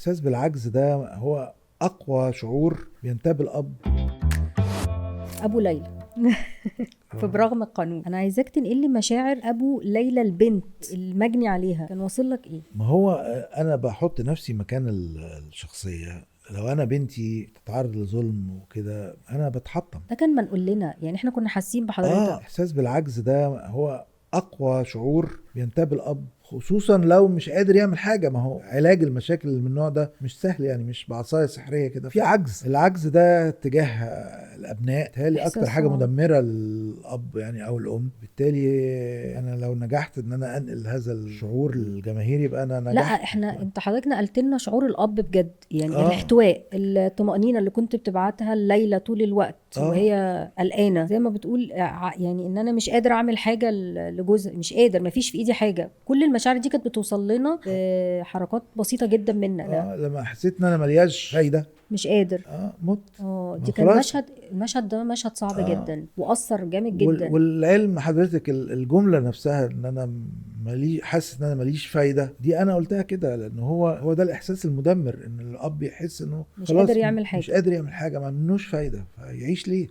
إحساس بالعجز ده هو أقوى شعور بينتاب الأب. ابو ليلى في برغم القانون. انا عايزاك تنقل لي مشاعر ابو ليلى البنت المجني عليها، كان واصل لك ايه؟ ما هو أنا بحط نفسي مكان الشخصية. لو أنا بنتي تتعرض لظلم وكده أنا بتحطم. ده كان منقول لنا، يعني احنا كنا حاسين بحضرتك. إحساس بالعجز ده هو أقوى شعور بينتاب الأب، خصوصا لو مش قادر يعمل حاجة. ما هو علاج المشاكل اللي من النوع ده مش سهل، يعني مش بعصاية سحرية كده. في عجز، العجز ده تجاه الأبناء تهيألي إحساس أكتر حاجة صعب. مدمرة للأب يعني أو الأم. بالتالي أنا لو نجحت إن أنا أنقل هذا الشعور للجماهير يبقى أنا لا نجحت. انت حضرتك نقلت لنا شعور الاب بجد، يعني آه. الاحتواء، الطمأنينة اللي كنت بتبعتها لليلى طول الوقت وهي قلقانه زي ما بتقول، يعني ان انا مش قادر اعمل حاجه لجوزها، مش قادر، مفيش في ايدي حاجه. كل المشاعر دي كانت بتوصل لنا بحركات بسيطه جدا منا. لما حسيت ان انا ملياش فايده مش قادر. مت. دي كان خلاص. المشهد ده مشهد صعب جدا واثر جامد جدا. والعلم حضرتك الجمله نفسها ان انا حاسس ان انا ماليش فايده، دي انا قلتها كده لان هو ده الاحساس المدمر، ان الاب يحس انه مش خلاص قادر يعمل حاجه، مش قادر يعمل حاجه، ما منوش فايده، فيعيش ليه؟